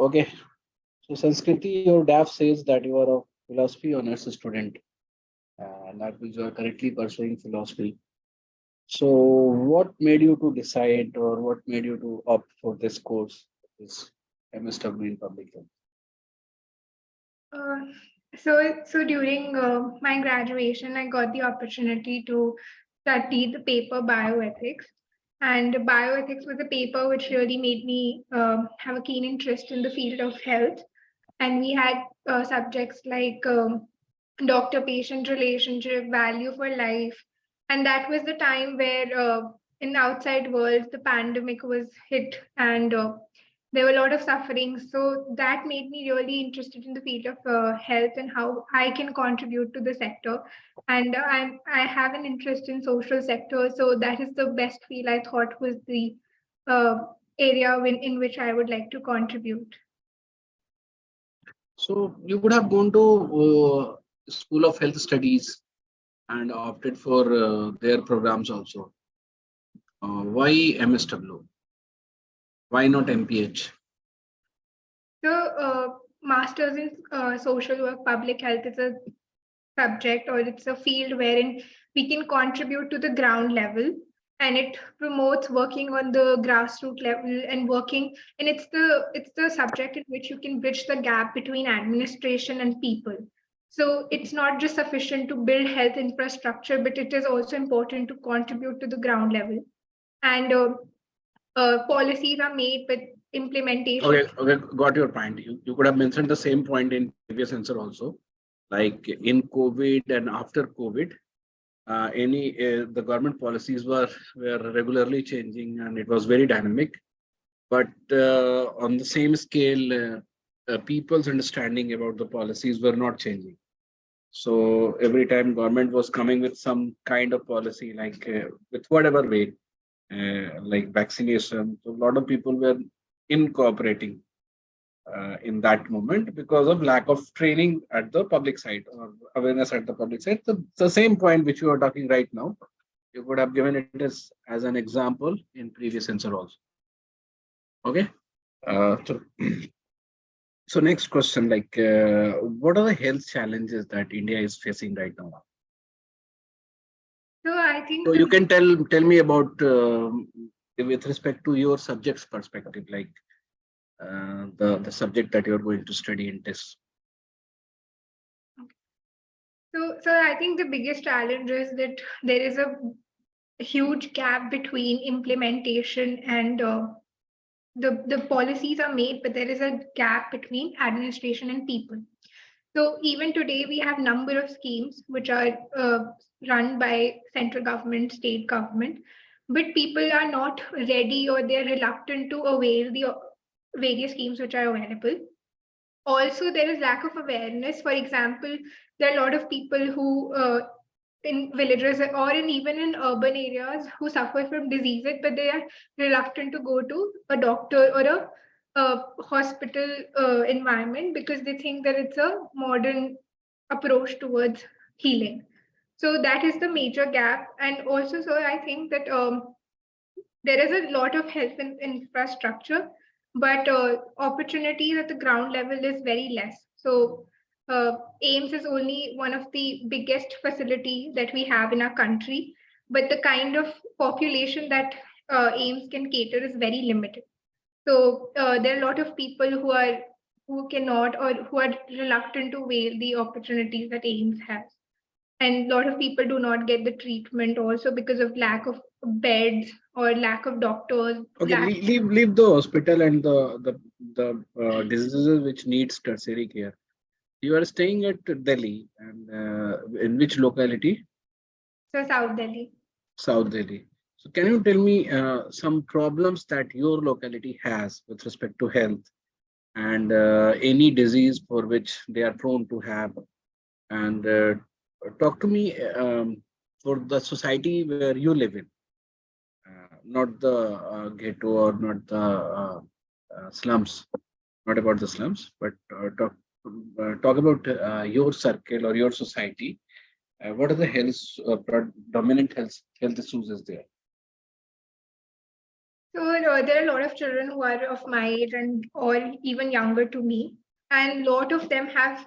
Okay. So Sanskriti, your DAF says that you are a philosophy honors student, and that means you are currently pursuing philosophy. So what made you to decide, or what made you to opt for this course, this MSW in public health? Uh, so during my graduation, I got the opportunity to study the paper bioethics, and bioethics was a paper which really made me have a keen interest in the field of health. And we had subjects like doctor-patient relationship, value for life, and that was the time where in the outside world the pandemic was hit and there were a lot of suffering. So that made me really interested in the field of health and how I can contribute to the sector. And I have an interest in social sector, so that is the best field I thought was the uh, area in which I would like to contribute. So you would have gone to School of Health Studies and opted for their programs also. Why MSW? Why not MPH? So, masters in social work, public health is a subject or it's a field wherein we can contribute to the ground level, and it promotes working on the grassroots level and working, and it's the subject in which you can bridge the gap between administration and people. So it's not just sufficient to build health infrastructure, but it is also important to contribute to the ground level. And policies are made, but implementation. Okay, got your point. You could have mentioned the same point in previous answer also. Like in COVID and after COVID, the government policies were regularly changing and it was very dynamic. But on the same scale, people's understanding about the policies were not changing. So every time government was coming with some kind of policy, like with whatever way, like vaccination, so a lot of people were incorporating in that moment because of lack of training at the public side or awareness at the public side. The same point which you are talking right now, you would have given it as an example in previous answer also. Okay. So, so next question, like, what are the health challenges that India is facing right now? So I think So you can tell me about with respect to your subject's perspective, like the subject that you're going to study in this. so I think the biggest challenge is that there is a huge gap between implementation and the policies are made, but there is a gap between administration and people. So even today, we have number of schemes which are run by central government, state government, but people are not ready or they're reluctant to avail the various schemes which are available. Also, there is lack of awareness. For example, there are a lot of people who in villages or in even in urban areas who suffer from diseases, but they are reluctant to go to a doctor or a hospital environment because they think that it's a modern approach towards healing. So that is the major gap. And also, so I think that there is a lot of health infrastructure, but opportunities at the ground level is very less. So AIMS is only one of the biggest facility that we have in our country, but the kind of population that AIMS can cater is very limited. So there are a lot of people who cannot or who are reluctant to avail the opportunities that AIMS has, and a lot of people do not get the treatment also because of lack of beds or lack of doctors. Okay, leave the hospital and the diseases which needs tertiary care. You are staying at Delhi, and in which locality? So South Delhi. South Delhi. So can you tell me some problems that your locality has with respect to health and any disease for which they are prone to have? And talk to me for the society where you live in, not the ghetto or not the slums, not about the slums, but talk about your circle or your society. What are the dominant health issues is there? So there are a lot of children who are of my age and or even younger to me, and a lot of them have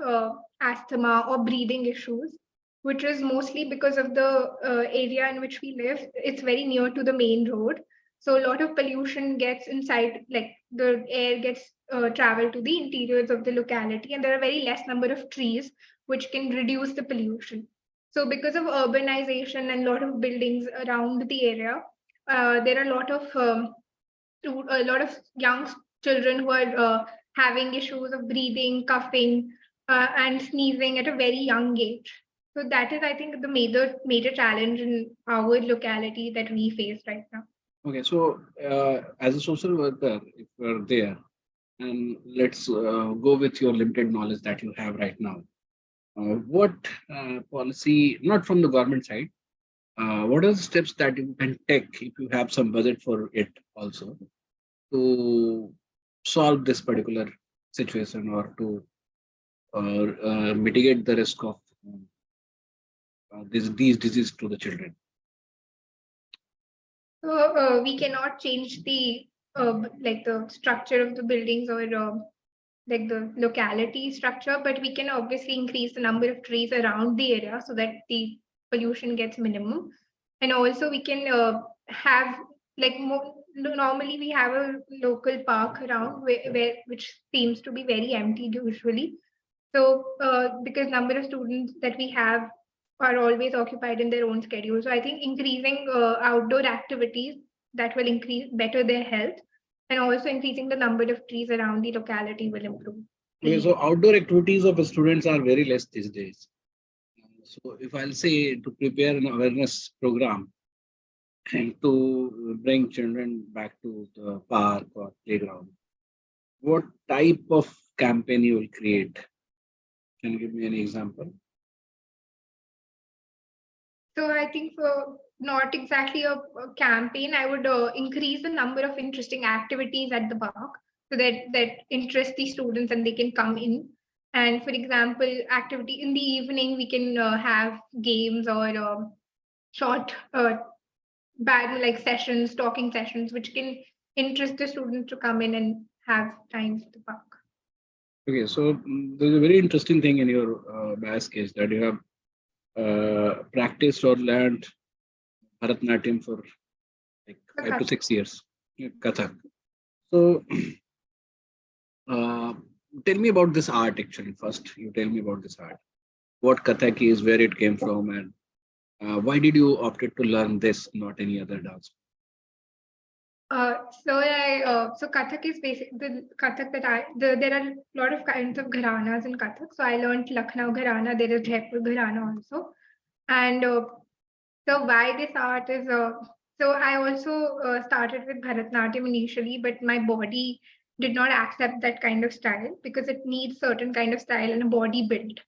asthma or breathing issues, which is mostly because of the area in which we live. It's very near to the main road, so a lot of pollution gets inside, like the air gets traveled to the interiors of the locality, and there are very less number of trees which can reduce the pollution. So because of urbanization and a lot of buildings around the area, there are a lot of young children who are having issues of breathing, coughing, and sneezing at a very young age. So that is, I think, the major challenge in our locality that we face right now. Okay, so as a social worker, if you're there, and let's go with your limited knowledge that you have right now. What policy, not from the government side, what are the steps that you can take if you have some budget for it also to solve this particular situation or to mitigate the risk of these diseases to the children? So we cannot change the like the structure of the buildings or like the locality structure, but we can obviously increase the number of trees around the area so that the pollution gets minimum. And also we can have like normally we have a local park around where which seems to be very empty usually. So because number of students that we have are always occupied in their own schedule. So I think increasing outdoor activities that will increase better their health, and also increasing the number of trees around the locality will improve. Okay, so outdoor activities of students are very less these days. So if I'll say to prepare an awareness program and to bring children back to the park or playground, what type of campaign you will create? Can you give me any example? So I think for not exactly a campaign, I would increase the number of interesting activities at the park so that interest the students and they can come in. And for example, activity in the evening, we can have games or short bad like sessions, talking sessions, which can interest the students to come in and have time at the park. Okay, so there's a very interesting thing in your bias case that you have practiced or learned Bharatanatyam for like 5 to 6 years, yeah, Kathak. So tell me about this art actually. First, you tell me about this art. What Kathak is, where it came from, and why did you opted to learn this, not any other dance? So Kathak is basic the Kathak that there are a lot of kinds of gharanas in Kathak. So I learned Lucknow gharana. There is Jaipur gharana also, and so why this art is so I also started with Bharatanatyam initially, but my body did not accept that kind of style because it needs certain kind of style and a body build.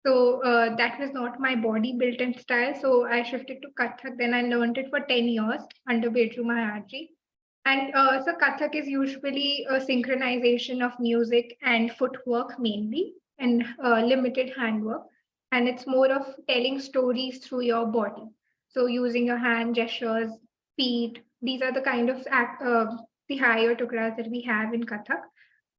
So that was not my body built and style. So I shifted to Kathak. Then I learned it for 10 years under Beju Maharaj. And so Kathak is usually a synchronization of music and footwork mainly, and limited handwork. And it's more of telling stories through your body. So using your hand gestures, feet, these are the kind of the higher tukras that we have in Kathak.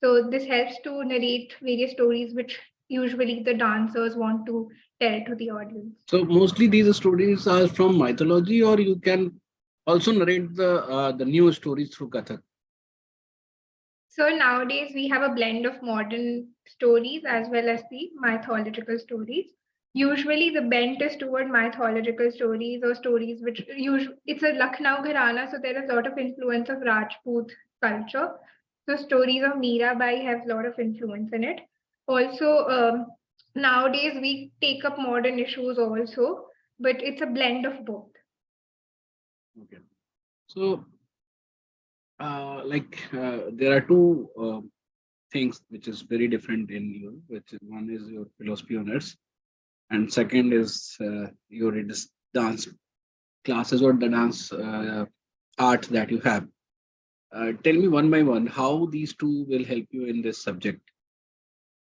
So this helps to narrate various stories which usually the dancers want to tell to the audience. So mostly these stories are from mythology, or you can also narrate the new stories through Kathak. So nowadays we have a blend of modern stories as well as the mythological stories. Usually the bent is toward mythological stories or stories which usually it's a Lucknow Gharana, so there is a lot of influence of Rajput culture. So stories of Mirabai have a lot of influence in it. Also, nowadays we take up modern issues also, but it's a blend of both. Okay. So there are two things which is very different in you, which is one is your philosophy honors, and second is your dance classes or the dance art that you have. Tell me one by one how these two will help you in this subject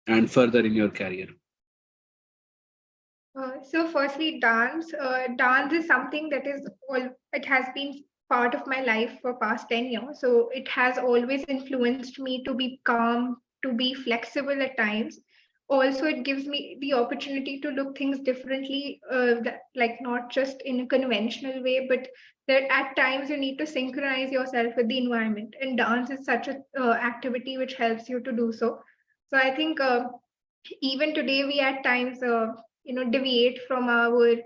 and further in your career. So firstly, dance. Dance is something that is all it has been part of my life for past 10 years. So it has always influenced me to be calm, to be flexible at times. Also, it gives me the opportunity to look things differently, like not just in a conventional way, but that at times you need to synchronize yourself with the environment. And dance is such a activity which helps you to do so. So I think even today we at times deviate from our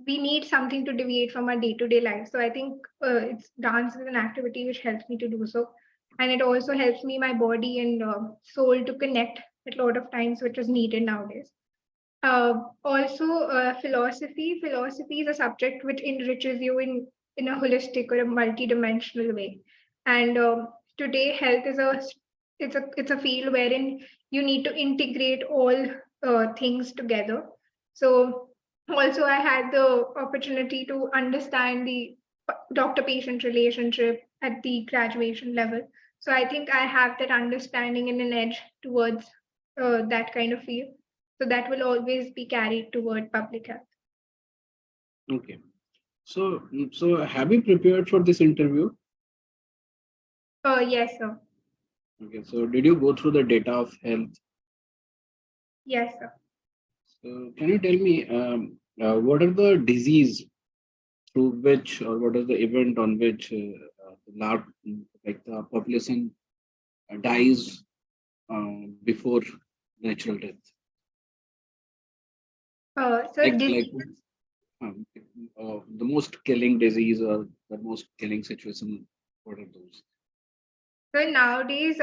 we need something to deviate from our day-to-day life. So I think it's dance is an activity which helps me to do so, and it also helps me my body and soul to connect at a lot of times, which is needed nowadays. Also, philosophy is a subject which enriches you in a holistic or a multi-dimensional way. And today health is a field wherein you need to integrate all things together. So also I had the opportunity to understand the doctor patient relationship at the graduation level. So I think I have that understanding and an edge towards that kind of field. So that will always be carried toward public health. Okay. So have you prepared for this interview? Yes, sir. Okay. So did you go through the data of health? Yes, sir. So can you tell me what are the disease through which, or what is the event on which large, like the population dies before natural death? So Like um, the most killing disease or the most killing situation. What are those? so nowadays,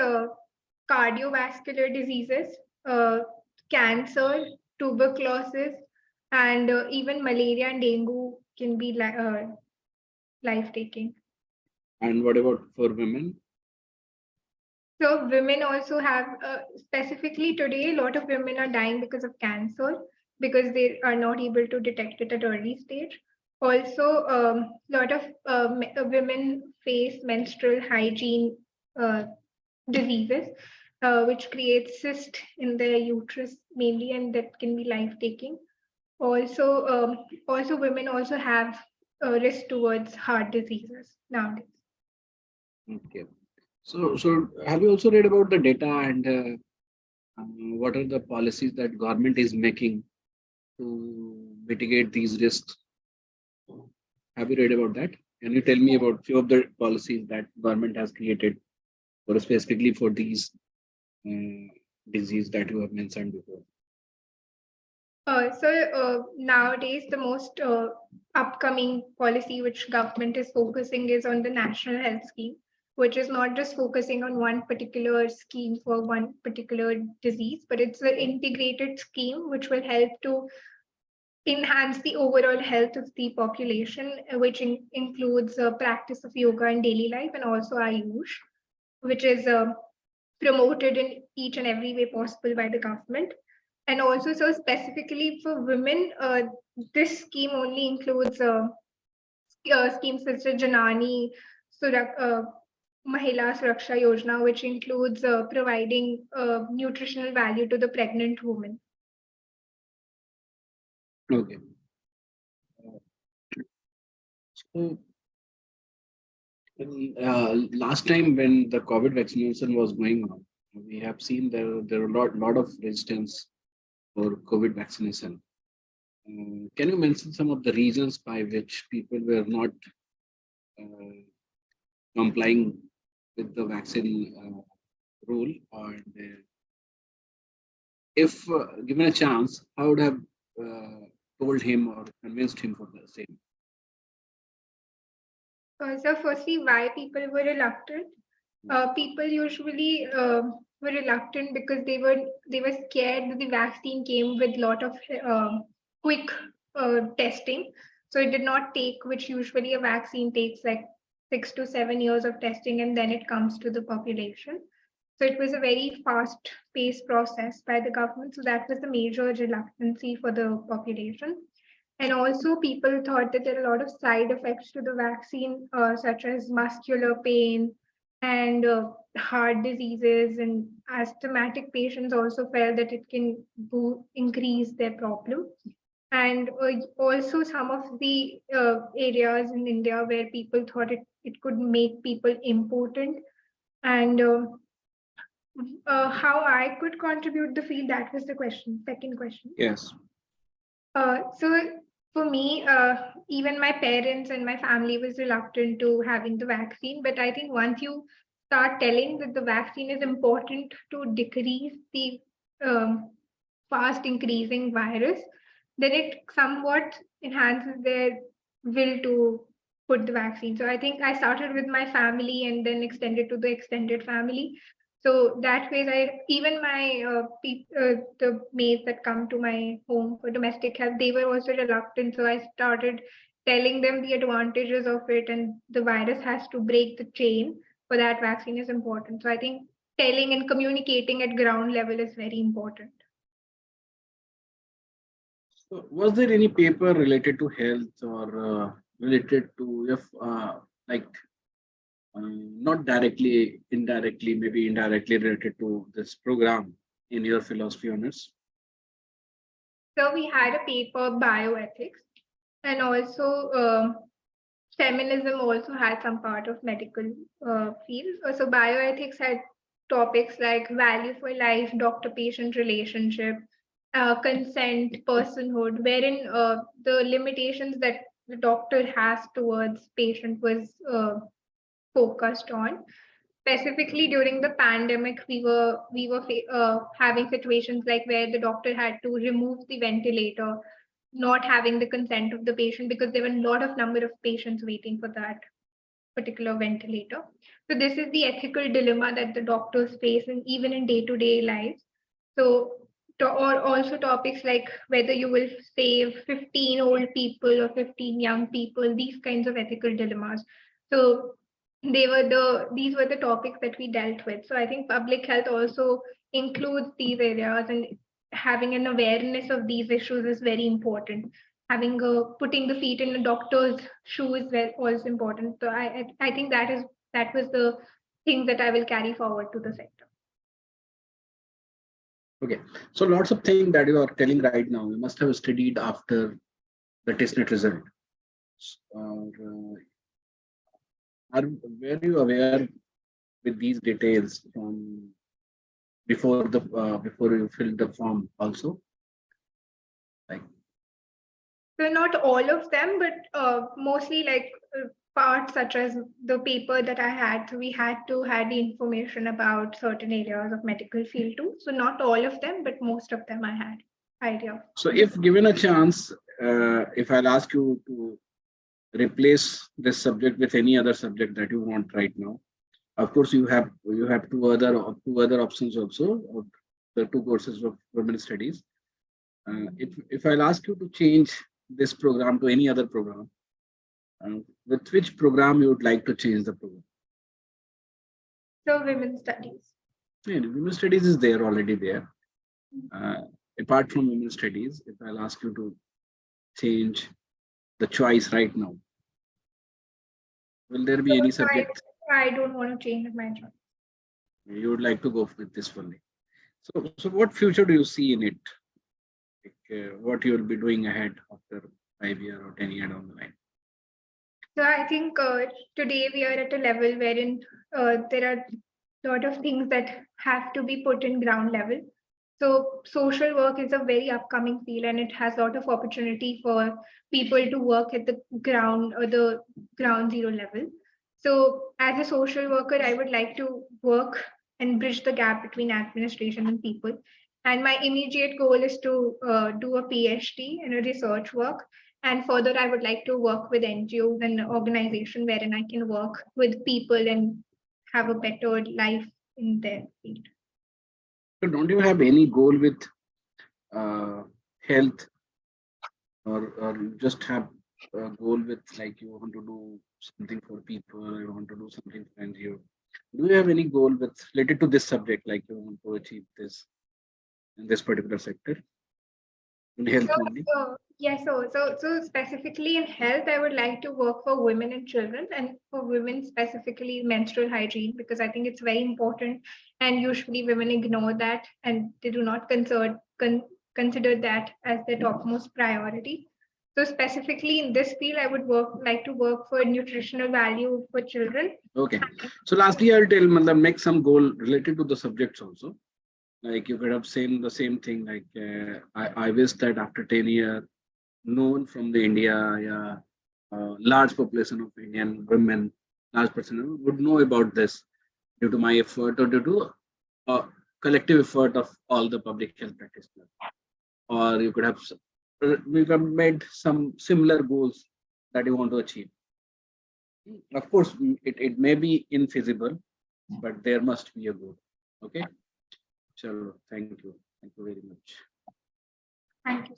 cardiovascular diseases, cancer, tuberculosis, and even malaria and dengue can be life-taking. And what about for women? So women also have, specifically today, a lot of women are dying because of cancer because they are not able to detect it at early stage. Also, a lot of women face menstrual hygiene uh, diseases, which creates cyst in their uterus mainly, and that can be life-taking. Also, women also have a risk towards heart diseases nowadays. Okay. So have you also read about the data and what are the policies that government is making to mitigate these risks? Have you read about that? Can you tell me about few of the policies that government has created for specifically for these uh, disease that you have mentioned before? Nowadays, the most upcoming policy which government is focusing is on the national health scheme, which is not just focusing on one particular scheme for one particular disease, but it's an integrated scheme which will help to enhance the overall health of the population, which includes practice of yoga in daily life and also Ayush, which is promoted in each and every way possible by the government. And also, so specifically for women, this scheme only includes schemes such as Janani, Mahila Suraksha Yojana, which includes providing nutritional value to the pregnant woman. Okay. So last time when the COVID vaccination was going on, we have seen there are lot of resistance for COVID vaccination. Can you mention some of the reasons by which people were not uh, complying with the vaccine rule? And if given a chance, I would have told him or convinced him for the same. So, firstly, why people were reluctant? People usually were reluctant because they were scared that the vaccine came with a lot of quick testing. So it did not take, which usually a vaccine takes like 6 to 7 years of testing, and then it comes to the population. So it was a very fast-paced process by the government. So that was the major reluctancy for the population. And also, people thought that there are a lot of side effects to the vaccine, such as muscular pain and heart diseases, and asthmatic patients also felt that it can increase their problem. And also some of the areas in India where people thought it could make people important, and how I could contribute the field. That was the question, second question. Yes. So for me, even my parents and my family was reluctant to having the vaccine. But I think once you start telling that the vaccine is important to decrease the um, fast increasing virus, then it somewhat enhances their will to put the vaccine. So I think I started with my family and then extended to the extended family. So that way, even my the maids that come to my home for domestic help, they were also reluctant. So I started telling them the advantages of it, and the virus has to break the chain. For that, vaccine is important. So I think telling and communicating at ground level is very important. So was there any paper related to health or related to if like not directly, indirectly, maybe indirectly related to this program in your philosophy honors? So we had a paper bioethics, and also feminism also had some part of medical field. So bioethics had topics like value for life, doctor-patient relationship, consent, personhood, wherein the limitations that the doctor has towards patient was focused on. Specifically during the pandemic, we were having situations like where the doctor had to remove the ventilator, not having the consent of the patient because there were a lot of number of patients waiting for that particular ventilator. So this is the ethical dilemma that the doctors face, and even in day-to-day lives. So or also topics like whether you will save 15 old people or 15 young people, these kinds of ethical dilemmas. So these were the topics that we dealt with. So I think public health also includes these areas, and having an awareness of these issues is very important. Having putting the feet in the doctor's shoes is also important. So I think that was the thing that I will carry forward to the sector. Okay, so lots of things that you are telling right now, you must have studied after the TISSNET result. Or were you aware with these details from before you filled the form also? Like, So not all of them, but mostly like parts such as the paper that I had. So we had to had the information about certain areas of medical field too. So not all of them, but most of them I had idea of. so if given a chance, if I'll ask you to replace this subject with any other subject that you want right now, of course you have two other options also, of the two courses of women studies. If I'll ask you to change this program to any other program, with which program you would like to change the program? So women studies. Yeah, women studies is there already there. Apart from women studies, if I'll ask you to change the choice right now, will there be any So subject I don't want to change my job. you would like to go with this only? So what future do you see in it? Like, what you will be doing ahead after 5 year or 10 year down the line? So I think today we are at a level wherein there are a lot of things that have to be put in ground level. So social work is a very upcoming field, and it has a lot of opportunity for people to work at the ground or the ground zero level. So as a social worker, I would like to work and bridge the gap between administration and people. And my immediate goal is to do a PhD in a research work. And further, I would like to work with NGOs and organization wherein I can work with people and have a better life in their field. So don't you have any goal with health, or you just have a goal with like you want to do something for people, you want to do something for NGO? Do you have any goal with related to this subject, like you want to achieve this in this particular sector, in health So, only? yes, so specifically in health, I would like to work for women and children, and for women specifically menstrual hygiene, because I think it's very important, and usually women ignore that and they do not consider that as their topmost priority. So specifically in this field, I would like to work for nutritional value for children. Okay. So lastly, I'll tell, make some goal related to the subjects also. Like you could have seen the same thing. Like I wish that after 10 years, no one from the India, yeah, large population of Indian women, large person would know about this due to my effort or due to collective effort of all the public health practitioners. Or you could have we could have made some similar goals that you want to achieve. Of course, it may be infeasible, but there must be a goal. Okay. So thank you. Thank you very much. Thank you.